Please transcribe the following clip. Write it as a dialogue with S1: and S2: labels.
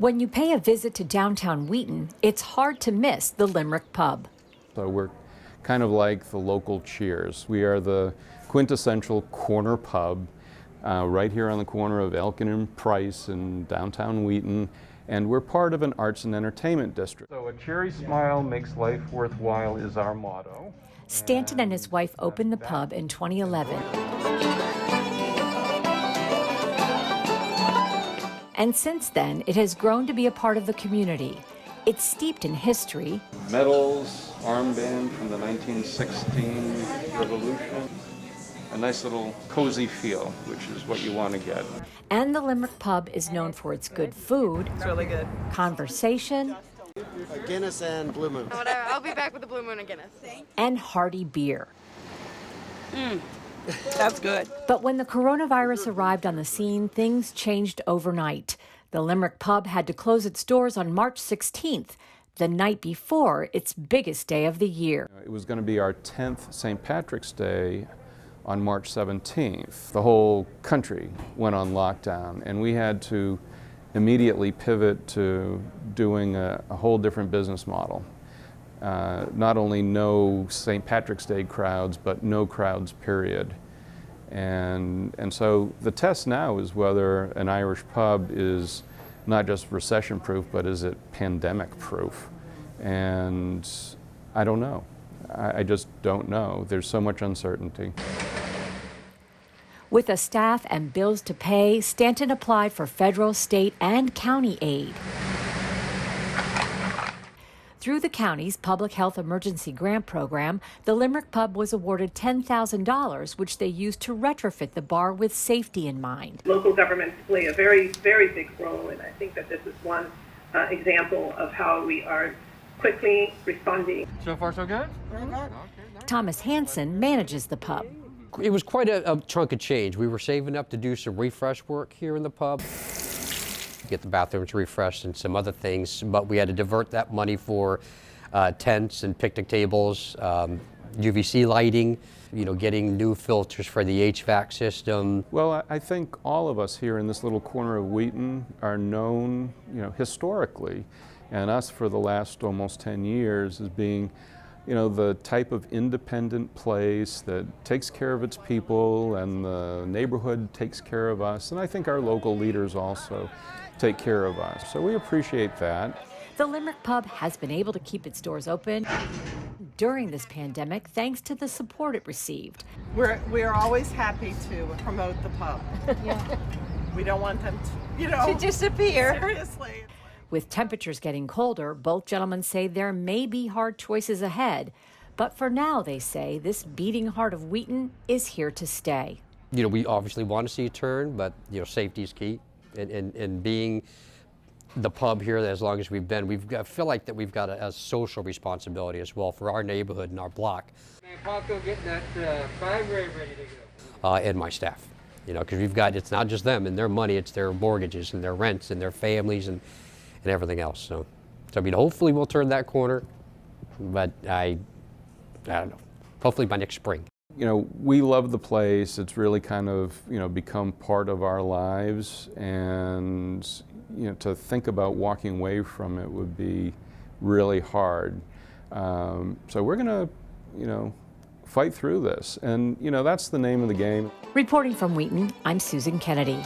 S1: When you pay a visit to downtown Wheaton, it's hard to miss the Limerick Pub.
S2: So we're kind of like the local Cheers. We are the quintessential corner pub right here on the corner of Elkin and Price in downtown Wheaton, and we're part of an arts and entertainment district. So a cheery smile makes life worthwhile is our motto.
S1: Stanton and his wife opened the pub in 2011. And since then, it has grown to be a part of the community. It's steeped in history.
S2: Medals, armband from the 1916 Revolution. A nice little cozy feel, which is what you want to get.
S1: And the Limerick Pub is known for its good food.
S3: It's really good.
S1: Conversation.
S4: A Guinness and Blue Moon.
S5: Whatever, I'll be back with the Blue Moon and Guinness.
S1: And hearty beer.
S3: That's good.
S1: But when the coronavirus arrived on the scene, things changed overnight. The Limerick Pub had to close its doors on March 16th, the night before its biggest day of the year.
S2: It was going to be our 10th St. Patrick's Day on March 17th. The whole country went on lockdown, and we had to immediately pivot to doing a whole different business model. Not only no St. Patrick's Day crowds, but no crowds, period. And so the test now is whether an Irish pub is not just recession-proof, but is it pandemic-proof? And I don't know. I just don't know. There's so much uncertainty.
S1: With a staff and bills to pay, Stanton applied for federal, state, and county aid. Through the county's Public Health Emergency Grant Program, the Limerick Pub was awarded $10,000, which they used to retrofit the bar with safety in mind.
S6: Local governments play a very, very big role, and I think that this is one example of how we are quickly responding.
S7: So far, so good?
S3: Very good.
S1: Thomas Hansen manages the pub.
S8: It was quite a chunk of change. We were saving up to do some refresh work here in the pub, get the bathrooms refreshed and some other things, but we had to divert that money for tents and picnic tables, UVC lighting, getting new filters for the HVAC system.
S2: Well, I think all of us here in this little corner of Wheaton are known, historically, and us for the last almost 10 years as being the type of independent place that takes care of its people, and the neighborhood takes care of us, and I think our local leaders also take care of us. So we appreciate that.
S1: The Limerick Pub has been able to keep its doors open during this pandemic thanks to the support it received.
S3: We're always happy to promote the pub.
S5: Yeah.
S3: We don't want them to
S5: disappear.
S3: Seriously.
S1: With temperatures getting colder, both gentlemen say there may be hard choices ahead. But for now, they say, this beating heart of Wheaton is here to stay.
S8: We obviously want to see a turn, but safety is key. And being the pub here as long as we've been, I feel like that we've got a social responsibility as well for our neighborhood and our block.
S7: Man, Paco getting that 5 ready to go.
S8: And my staff, because it's not just them and their money, it's their mortgages and their rents and their families and everything else. So hopefully we'll turn that corner, but I don't know, hopefully by next spring.
S2: We love the place. It's really kind of, become part of our lives, and, to think about walking away from it would be really hard. So we're gonna, fight through this, and, that's the name of the game.
S1: Reporting from Wheaton, I'm Susan Kenedy.